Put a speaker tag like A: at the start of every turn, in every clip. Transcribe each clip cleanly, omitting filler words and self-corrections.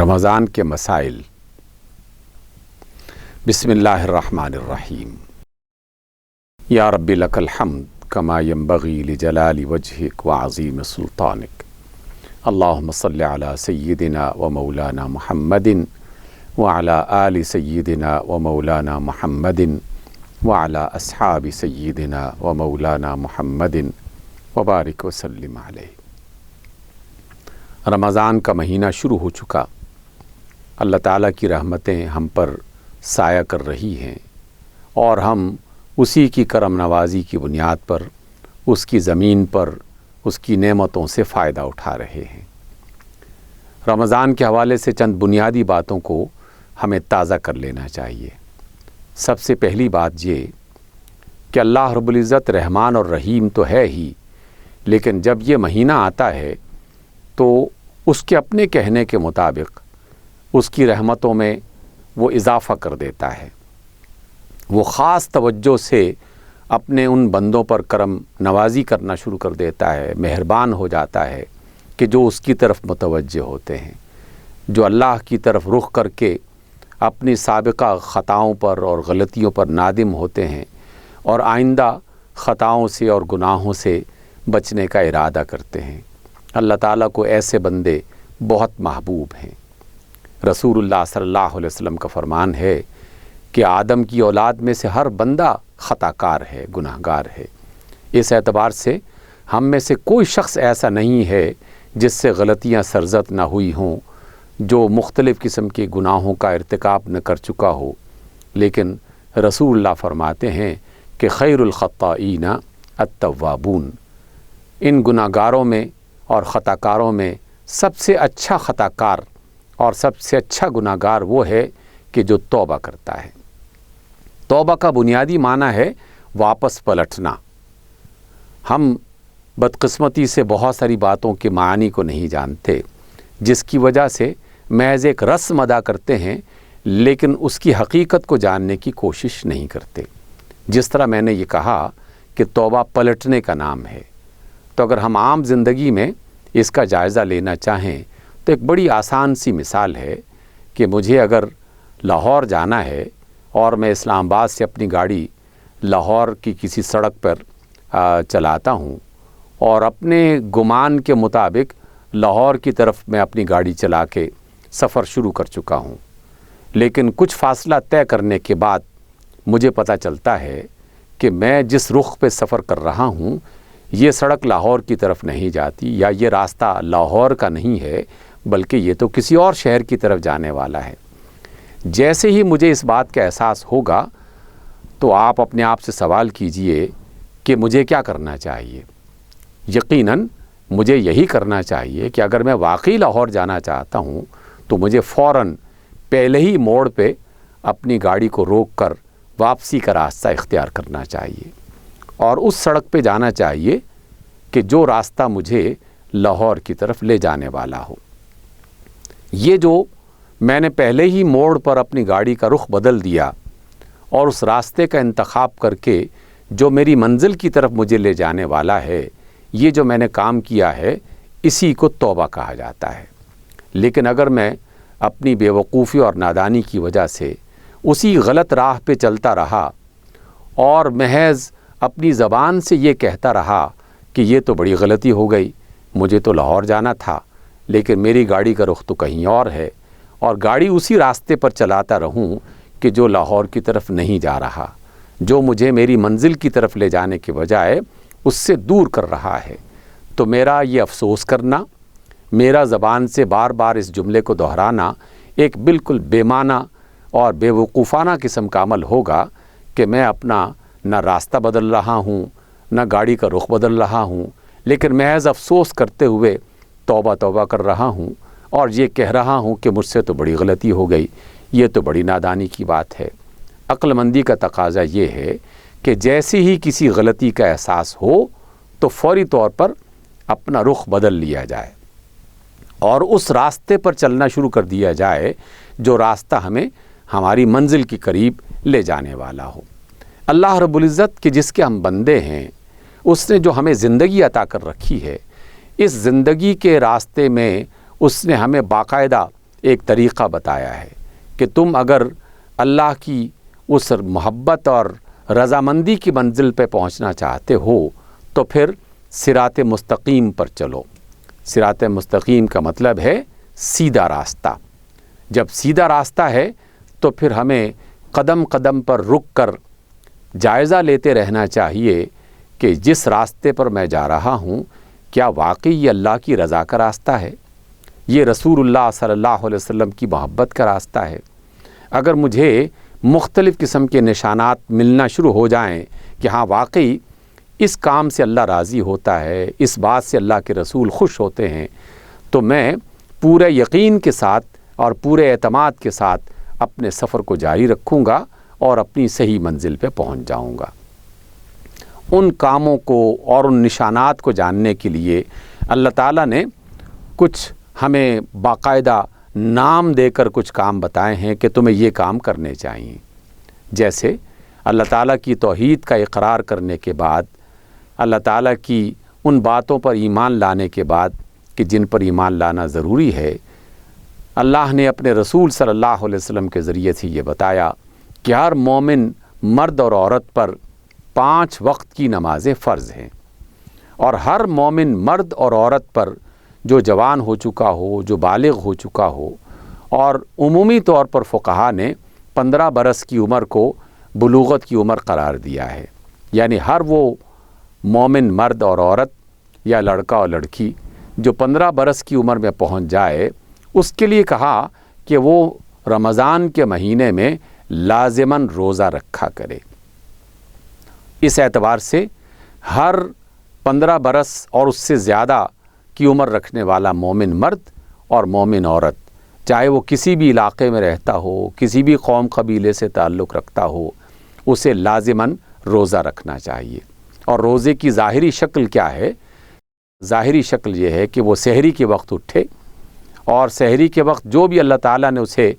A: رمضان کے مسائل۔ بسم اللہ الرحمن الرحیم۔ یا رب لک الحمد کما ینبغی لجلال وجہک وعظیم سلطانک۔ اللہم صلی علی سیدنا و مولانا محمد وعلی آل سیدنا و مولانا محمد وعلی اصحاب سیدنا و مولانا محمد وبارک وسلم علیہ۔ رمضان کا مہینہ شروع ہو چکا۔ اللہ تعالیٰ کی رحمتیں ہم پر سایہ کر رہی ہیں اور ہم اسی کی کرم نوازی کی بنیاد پر اس کی زمین پر اس کی نعمتوں سے فائدہ اٹھا رہے ہیں۔ رمضان کے حوالے سے چند بنیادی باتوں کو ہمیں تازہ کر لینا چاہیے۔ سب سے پہلی بات یہ کہ اللہ رب العزت رحمان اور رحیم تو ہے ہی، لیکن جب یہ مہینہ آتا ہے تو اس کے اپنے کہنے کے مطابق اس کی رحمتوں میں وہ اضافہ کر دیتا ہے۔ وہ خاص توجہ سے اپنے ان بندوں پر کرم نوازی کرنا شروع کر دیتا ہے، مہربان ہو جاتا ہے کہ جو اس کی طرف متوجہ ہوتے ہیں، جو اللہ کی طرف رخ کر کے اپنی سابقہ خطاؤں پر اور غلطیوں پر نادم ہوتے ہیں اور آئندہ خطاؤں سے اور گناہوں سے بچنے کا ارادہ کرتے ہیں۔ اللہ تعالیٰ کو ایسے بندے بہت محبوب ہیں۔ رسول اللہ صلی اللہ علیہ وسلم کا فرمان ہے کہ آدم کی اولاد میں سے ہر بندہ خطا کار ہے، گناہ گار ہے۔ اس اعتبار سے ہم میں سے کوئی شخص ایسا نہیں ہے جس سے غلطیاں سرزد نہ ہوئی ہوں، جو مختلف قسم کے گناہوں کا ارتکاب نہ کر چکا ہو، لیکن رسول اللہ فرماتے ہیں کہ خیر الخطائین التوابون، ان گناہ گاروں میں اور خطا کاروں میں سب سے اچھا خطا کار اور سب سے اچھا گناہ گار وہ ہے کہ جو توبہ کرتا ہے۔ توبہ کا بنیادی معنی ہے واپس پلٹنا۔ ہم بدقسمتی سے بہت ساری باتوں کے معنی کو نہیں جانتے، جس کی وجہ سے محض ایک رسم ادا کرتے ہیں لیکن اس کی حقیقت کو جاننے کی کوشش نہیں کرتے۔ جس طرح میں نے یہ کہا کہ توبہ پلٹنے کا نام ہے، تو اگر ہم عام زندگی میں اس کا جائزہ لینا چاہیں تو ایک بڑی آسان سی مثال ہے کہ مجھے اگر لاہور جانا ہے اور میں اسلام آباد سے اپنی گاڑی لاہور کی کسی سڑک پر چلاتا ہوں اور اپنے گمان کے مطابق لاہور کی طرف میں اپنی گاڑی چلا کے سفر شروع کر چکا ہوں، لیکن کچھ فاصلہ طے کرنے کے بعد مجھے پتہ چلتا ہے کہ میں جس رخ پہ سفر کر رہا ہوں یہ سڑک لاہور کی طرف نہیں جاتی، یا یہ راستہ لاہور کا نہیں ہے بلکہ یہ تو کسی اور شہر کی طرف جانے والا ہے۔ جیسے ہی مجھے اس بات کا احساس ہوگا تو آپ اپنے آپ سے سوال کیجئے کہ مجھے کیا کرنا چاہیے۔ یقیناً مجھے یہی کرنا چاہیے کہ اگر میں واقعی لاہور جانا چاہتا ہوں تو مجھے فوراً پہلے ہی موڑ پہ اپنی گاڑی کو روک کر واپسی کا راستہ اختیار کرنا چاہیے اور اس سڑک پہ جانا چاہیے کہ جو راستہ مجھے لاہور کی طرف لے جانے والا ہو۔ یہ جو میں نے پہلے ہی موڑ پر اپنی گاڑی کا رخ بدل دیا اور اس راستے کا انتخاب کر کے جو میری منزل کی طرف مجھے لے جانے والا ہے، یہ جو میں نے کام کیا ہے اسی کو توبہ کہا جاتا ہے۔ لیکن اگر میں اپنی بے وقوفی اور نادانی کی وجہ سے اسی غلط راہ پہ چلتا رہا اور محض اپنی زبان سے یہ کہتا رہا کہ یہ تو بڑی غلطی ہو گئی، مجھے تو لاہور جانا تھا لیکن میری گاڑی کا رخ تو کہیں اور ہے، اور گاڑی اسی راستے پر چلاتا رہوں کہ جو لاہور کی طرف نہیں جا رہا، جو مجھے میری منزل کی طرف لے جانے کے بجائے اس سے دور کر رہا ہے، تو میرا یہ افسوس کرنا، میرا زبان سے بار بار اس جملے کو دہرانا ایک بالکل بے معنی اور بے وقوفانہ قسم کا عمل ہوگا کہ میں اپنا نہ راستہ بدل رہا ہوں نہ گاڑی کا رخ بدل رہا ہوں، لیکن محض افسوس کرتے ہوئے توبہ توبہ کر رہا ہوں اور یہ کہہ رہا ہوں کہ مجھ سے تو بڑی غلطی ہو گئی۔ یہ تو بڑی نادانی کی بات ہے۔ عقل مندی کا تقاضا یہ ہے کہ جیسے ہی کسی غلطی کا احساس ہو تو فوری طور پر اپنا رخ بدل لیا جائے اور اس راستے پر چلنا شروع کر دیا جائے جو راستہ ہمیں ہماری منزل کے قریب لے جانے والا ہو۔ اللہ رب العزت کے جس کے ہم بندے ہیں، اس نے جو ہمیں زندگی عطا کر رکھی ہے، اس زندگی کے راستے میں اس نے ہمیں باقاعدہ ایک طریقہ بتایا ہے کہ تم اگر اللہ کی اس محبت اور رضامندی کی منزل پہ پہنچنا چاہتے ہو تو پھر صراط مستقیم پر چلو۔ صراط مستقیم کا مطلب ہے سیدھا راستہ۔ جب سیدھا راستہ ہے تو پھر ہمیں قدم قدم پر رک کر جائزہ لیتے رہنا چاہیے کہ جس راستے پر میں جا رہا ہوں کیا واقعی یہ اللہ کی رضا کا راستہ ہے، یہ رسول اللہ صلی اللہ علیہ وسلم کی محبت کا راستہ ہے۔ اگر مجھے مختلف قسم کے نشانات ملنا شروع ہو جائیں کہ ہاں واقعی اس کام سے اللہ راضی ہوتا ہے، اس بات سے اللہ کے رسول خوش ہوتے ہیں، تو میں پورے یقین کے ساتھ اور پورے اعتماد کے ساتھ اپنے سفر کو جاری رکھوں گا اور اپنی صحیح منزل پہ پہنچ جاؤں گا۔ ان کاموں کو اور ان نشانات کو جاننے کے لیے اللہ تعالیٰ نے کچھ ہمیں باقاعدہ نام دے کر کچھ کام بتائے ہیں کہ تمہیں یہ کام کرنے چاہیے۔ جیسے اللہ تعالیٰ کی توحید کا اقرار کرنے کے بعد، اللہ تعالیٰ کی ان باتوں پر ایمان لانے کے بعد کہ جن پر ایمان لانا ضروری ہے، اللہ نے اپنے رسول صلی اللہ علیہ وسلم کے ذریعے سے یہ بتایا کہ ہر مومن مرد اور عورت پر 5 وقت کی نمازیں فرض ہیں، اور ہر مومن مرد اور عورت پر جو جوان ہو چکا ہو، جو بالغ ہو چکا ہو، اور عمومی طور پر فقہا نے 15 برس کی عمر کو بلوغت کی عمر قرار دیا ہے، یعنی ہر وہ مومن مرد اور عورت یا لڑکا اور لڑکی جو 15 برس کی عمر میں پہنچ جائے، اس کے لیے کہا کہ وہ رمضان کے مہینے میں لازماً روزہ رکھا کرے۔ اس اعتبار سے ہر 15 برس اور اس سے زیادہ کی عمر رکھنے والا مومن مرد اور مومن عورت، چاہے وہ کسی بھی علاقے میں رہتا ہو، کسی بھی قوم قبیلے سے تعلق رکھتا ہو، اسے لازماً روزہ رکھنا چاہیے۔ اور روزے کی ظاہری شکل کیا ہے؟ ظاہری شکل یہ ہے کہ وہ سحری کے وقت اٹھے اور سحری کے وقت جو بھی اللہ تعالیٰ نے اسے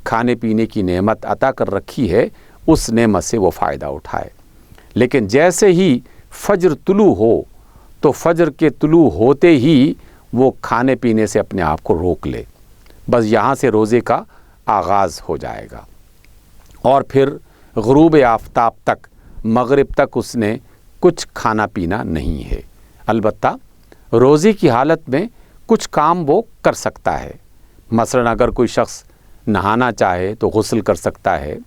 A: کھانے پینے کی نعمت عطا کر رکھی ہے اس نعمت سے وہ فائدہ اٹھائے۔ لیکن جیسے ہی فجر طلوع ہو تو فجر کے طلوع ہوتے ہی وہ کھانے پینے سے اپنے آپ کو روک لے، بس یہاں سے روزے کا آغاز ہو جائے گا، اور پھر غروب آفتاب تک، مغرب تک اس نے کچھ کھانا پینا نہیں ہے۔ البتہ روزے کی حالت میں کچھ کام وہ کر سکتا ہے، مثلا اگر کوئی شخص نہانا چاہے تو غسل کر سکتا ہے،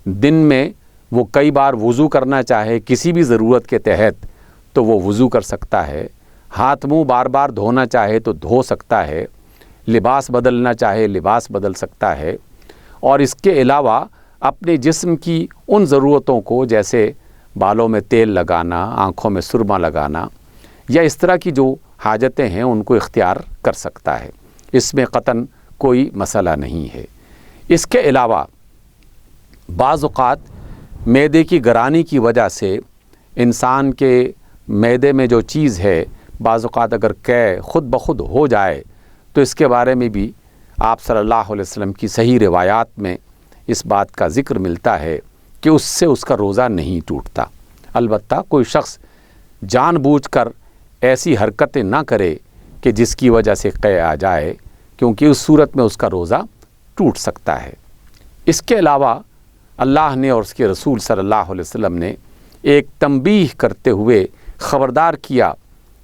A: دن میں وہ کئی بار وضو کرنا چاہے کسی بھی ضرورت کے تحت تو وہ وضو کر سکتا ہے، ہاتھ منہ بار بار دھونا چاہے تو دھو سکتا ہے، لباس بدلنا چاہے لباس بدل سکتا ہے، اور اس کے علاوہ اپنے جسم کی ان ضرورتوں کو جیسے بالوں میں تیل لگانا، آنکھوں میں سرما لگانا یا اس طرح کی جو حاجتیں ہیں ان کو اختیار کر سکتا ہے، اس میں قطعاً کوئی مسئلہ نہیں ہے۔ اس کے علاوہ بعض اوقات معدے کی گرانی کی وجہ سے انسان کے معدے میں جو چیز ہے بعض اوقات اگر قے خود بخود ہو جائے تو اس کے بارے میں بھی آپ صلی اللہ علیہ وسلم کی صحیح روایات میں اس بات کا ذکر ملتا ہے کہ اس سے اس کا روزہ نہیں ٹوٹتا۔ البتہ کوئی شخص جان بوجھ کر ایسی حرکتیں نہ کرے کہ جس کی وجہ سے قے آ جائے، کیونکہ اس صورت میں اس کا روزہ ٹوٹ سکتا ہے۔ اس کے علاوہ اللہ نے اور اس کے رسول صلی اللہ علیہ وسلم نے ایک تنبیہ کرتے ہوئے خبردار کیا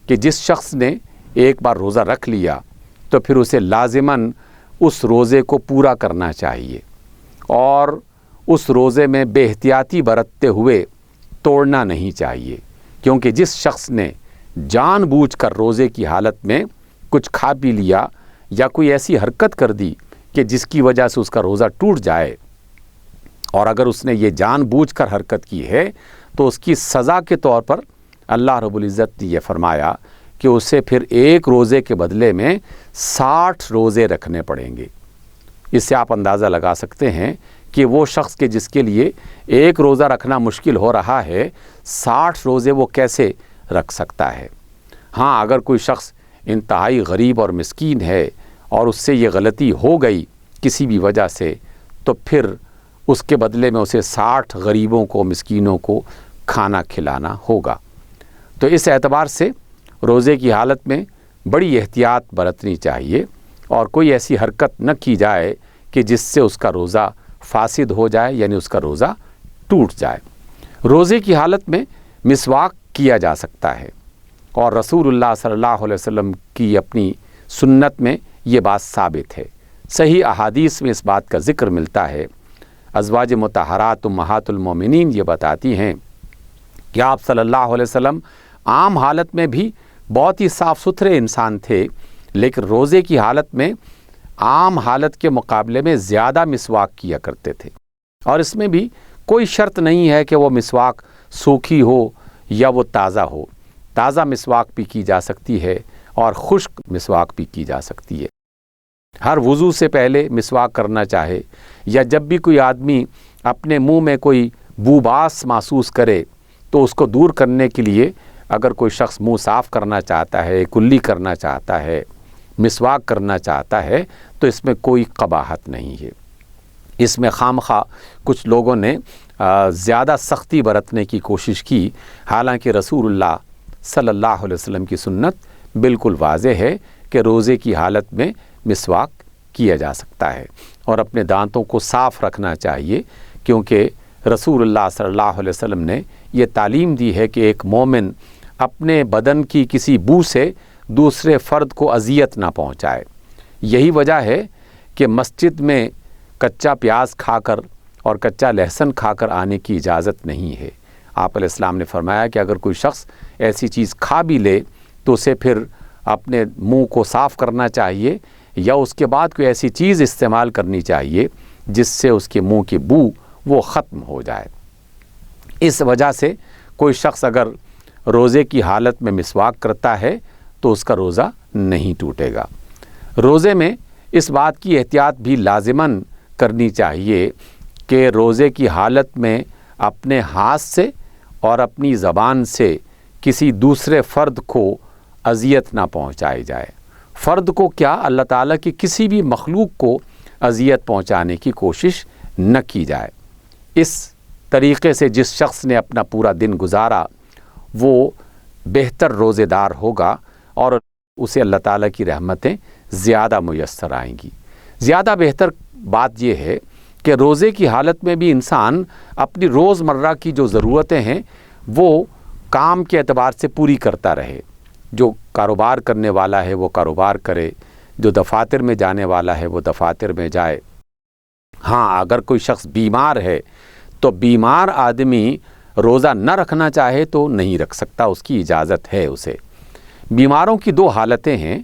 A: کہ جس شخص نے ایک بار روزہ رکھ لیا تو پھر اسے لازماً اس روزے کو پورا کرنا چاہیے، اور اس روزے میں بے احتیاطی برتتے ہوئے توڑنا نہیں چاہیے، کیونکہ جس شخص نے جان بوجھ کر روزے کی حالت میں کچھ کھا پی لیا یا کوئی ایسی حرکت کر دی کہ جس کی وجہ سے اس کا روزہ ٹوٹ جائے، اور اگر اس نے یہ جان بوجھ کر حرکت کی ہے تو اس کی سزا کے طور پر اللہ رب العزت نے یہ فرمایا کہ اسے پھر ایک روزے کے بدلے میں 60 روزے رکھنے پڑیں گے۔ اس سے آپ اندازہ لگا سکتے ہیں کہ وہ شخص کے جس کے لیے ایک روزہ رکھنا مشکل ہو رہا ہے 60 روزے وہ کیسے رکھ سکتا ہے۔ ہاں اگر کوئی شخص انتہائی غریب اور مسکین ہے اور اس سے یہ غلطی ہو گئی کسی بھی وجہ سے، تو پھر اس کے بدلے میں اسے 60 غریبوں کو، مسکینوں کو کھانا کھلانا ہوگا۔ تو اس اعتبار سے روزے کی حالت میں بڑی احتیاط برتنی چاہیے، اور کوئی ایسی حرکت نہ کی جائے کہ جس سے اس کا روزہ فاسد ہو جائے، یعنی اس کا روزہ ٹوٹ جائے۔ روزے کی حالت میں مسواک کیا جا سکتا ہے، اور رسول اللہ صلی اللہ علیہ وسلم کی اپنی سنت میں یہ بات ثابت ہے۔ صحیح احادیث میں اس بات کا ذکر ملتا ہے۔ ازواج مطہرات امہات المومنین یہ بتاتی ہیں کہ آپ صلی اللہ علیہ وسلم عام حالت میں بھی بہت ہی صاف ستھرے انسان تھے، لیکن روزے کی حالت میں عام حالت کے مقابلے میں زیادہ مسواک کیا کرتے تھے، اور اس میں بھی کوئی شرط نہیں ہے کہ وہ مسواک سوکھی ہو یا وہ تازہ ہو۔ تازہ مسواک بھی کی جا سکتی ہے اور خشک مسواک بھی کی جا سکتی ہے۔ ہر وضو سے پہلے مسواک کرنا چاہے، یا جب بھی کوئی آدمی اپنے منہ میں کوئی بوباس محسوس کرے تو اس کو دور کرنے کے لیے اگر کوئی شخص منہ صاف کرنا چاہتا ہے، کلی کرنا چاہتا ہے، مسواک کرنا چاہتا ہے، تو اس میں کوئی قباحت نہیں ہے۔ اس میں خامخواہ کچھ لوگوں نے زیادہ سختی برتنے کی کوشش کی، حالانکہ رسول اللہ صلی اللہ علیہ وسلم کی سنت بالکل واضح ہے کہ روزے کی حالت میں مسواک کیا جا سکتا ہے، اور اپنے دانتوں کو صاف رکھنا چاہیے، کیونکہ رسول اللہ صلی اللہ علیہ وسلم نے یہ تعلیم دی ہے کہ ایک مومن اپنے بدن کی کسی بو سے دوسرے فرد کو اذیت نہ پہنچائے۔ یہی وجہ ہے کہ مسجد میں کچا پیاز کھا کر اور کچا لہسن کھا کر آنے کی اجازت نہیں ہے۔ آپ علیہ السلام نے فرمایا کہ اگر کوئی شخص ایسی چیز کھا بھی لے تو اسے پھر اپنے منہ کو صاف کرنا چاہیے، یا اس کے بعد کوئی ایسی چیز استعمال کرنی چاہیے جس سے اس کے منہ کی بو وہ ختم ہو جائے۔ اس وجہ سے کوئی شخص اگر روزے کی حالت میں مسواک کرتا ہے تو اس کا روزہ نہیں ٹوٹے گا۔ روزے میں اس بات کی احتیاط بھی لازماً کرنی چاہیے کہ روزے کی حالت میں اپنے ہاتھ سے اور اپنی زبان سے کسی دوسرے فرد کو اذیت نہ پہنچائی جائے۔ فرد کو کیا، اللہ تعالیٰ کی کسی بھی مخلوق کو اذیت پہنچانے کی کوشش نہ کی جائے۔ اس طریقے سے جس شخص نے اپنا پورا دن گزارا وہ بہتر روزے دار ہوگا، اور اسے اللہ تعالیٰ کی رحمتیں زیادہ میسر آئیں گی۔ زیادہ بہتر بات یہ ہے کہ روزے کی حالت میں بھی انسان اپنی روزمرہ کی جو ضرورتیں ہیں وہ کام کے اعتبار سے پوری کرتا رہے۔ جو کاروبار کرنے والا ہے وہ کاروبار کرے، جو دفاتر میں جانے والا ہے وہ دفاتر میں جائے۔ ہاں، اگر کوئی شخص بیمار ہے تو بیمار آدمی روزہ نہ رکھنا چاہے تو نہیں رکھ سکتا، اس کی اجازت ہے اسے۔ بیماروں کی دو حالتیں ہیں۔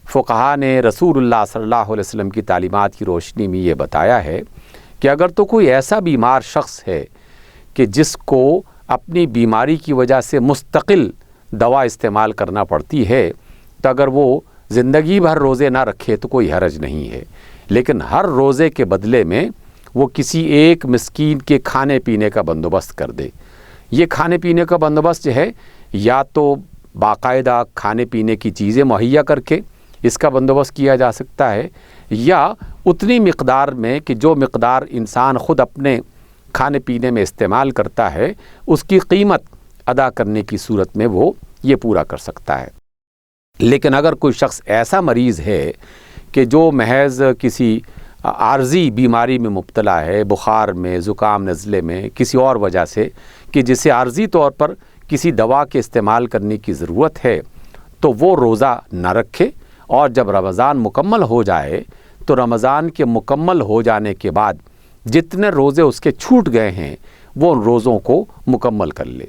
A: فقہا نے رسول اللہ صلی اللہ علیہ وسلم کی تعلیمات کی روشنی میں یہ بتایا ہے کہ اگر تو کوئی ایسا بیمار شخص ہے کہ جس کو اپنی بیماری کی وجہ سے مستقل دوا استعمال کرنا پڑتی ہے، تو اگر وہ زندگی بھر روزے نہ رکھے تو کوئی حرج نہیں ہے، لیکن ہر روزے کے بدلے میں وہ کسی ایک مسکین کے کھانے پینے کا بندوبست کر دے۔ یہ کھانے پینے کا بندوبست جو ہے، یا تو باقاعدہ کھانے پینے کی چیزیں مہیا کر کے اس کا بندوبست کیا جا سکتا ہے، یا اتنی مقدار میں کہ جو مقدار انسان خود اپنے کھانے پینے میں استعمال کرتا ہے اس کی قیمت ادا کرنے کی صورت میں وہ یہ پورا کر سکتا ہے۔ لیکن اگر کوئی شخص ایسا مریض ہے کہ جو محض کسی عارضی بیماری میں مبتلا ہے، بخار میں، زکام نزلے میں، کسی اور وجہ سے، کہ جسے عارضی طور پر کسی دوا کے استعمال کرنے کی ضرورت ہے، تو وہ روزہ نہ رکھے، اور جب رمضان مکمل ہو جائے تو رمضان کے مکمل ہو جانے کے بعد جتنے روزے اس کے چھوٹ گئے ہیں وہ ان روزوں کو مکمل کر لے۔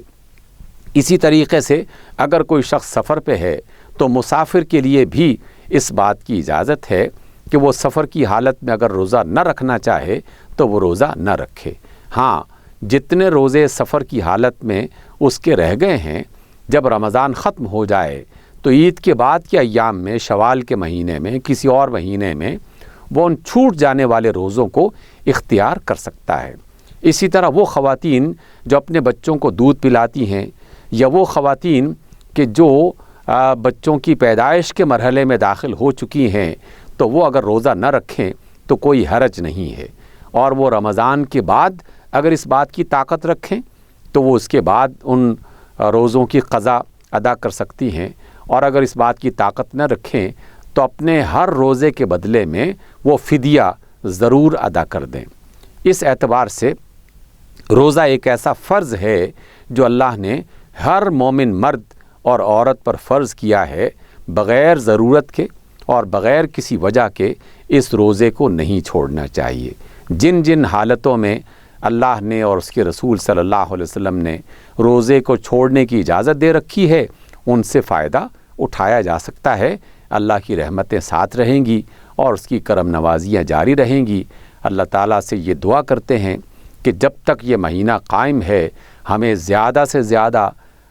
A: اسی طریقے سے اگر کوئی شخص سفر پہ ہے تو مسافر کے لیے بھی اس بات کی اجازت ہے کہ وہ سفر کی حالت میں اگر روزہ نہ رکھنا چاہے تو وہ روزہ نہ رکھے۔ ہاں، جتنے روزے سفر کی حالت میں اس کے رہ گئے ہیں، جب رمضان ختم ہو جائے تو عید کے بعد کے ایام میں، شوال کے مہینے میں، کسی اور مہینے میں وہ ان چھوٹ جانے والے روزوں کو اختیار کر سکتا ہے۔ اسی طرح وہ خواتین جو اپنے بچوں کو دودھ پلاتی ہیں، یا وہ خواتین کہ جو بچوں کی پیدائش کے مرحلے میں داخل ہو چکی ہیں، تو وہ اگر روزہ نہ رکھیں تو کوئی حرج نہیں ہے، اور وہ رمضان کے بعد اگر اس بات کی طاقت رکھیں تو وہ اس کے بعد ان روزوں کی قضا ادا کر سکتی ہیں، اور اگر اس بات کی طاقت نہ رکھیں تو اپنے ہر روزے کے بدلے میں وہ فدیہ ضرور ادا کر دیں۔ اس اعتبار سے روزہ ایک ایسا فرض ہے جو اللہ نے ہر مومن مرد اور عورت پر فرض کیا ہے، بغیر ضرورت کے اور بغیر کسی وجہ کے اس روزے کو نہیں چھوڑنا چاہیے۔ جن جن حالتوں میں اللہ نے اور اس کے رسول صلی اللہ علیہ وسلم نے روزے کو چھوڑنے کی اجازت دے رکھی ہے، ان سے فائدہ اٹھایا جا سکتا ہے۔ اللہ کی رحمتیں ساتھ رہیں گی اور اس کی کرم نوازیاں جاری رہیں گی۔ اللہ تعالیٰ سے یہ دعا کرتے ہیں کہ جب تک یہ مہینہ قائم ہے ہمیں زیادہ سے زیادہ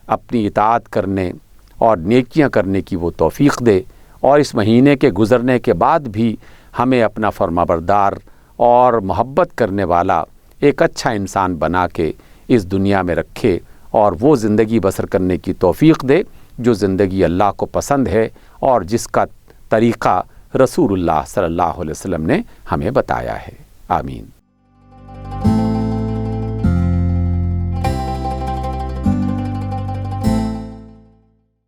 A: اپنی اطاعت کرنے اور نیکیاں کرنے کی وہ توفیق دے، اور اس مہینے کے گزرنے کے بعد بھی ہمیں اپنا فرمانبردار اور محبت کرنے والا ایک اچھا انسان بنا کے اس دنیا میں رکھے، اور وہ زندگی بسر کرنے کی توفیق دے جو زندگی اللہ کو پسند ہے اور جس کا طریقہ رسول اللہ صلی اللہ علیہ وسلم نے ہمیں بتایا ہے۔ آمین۔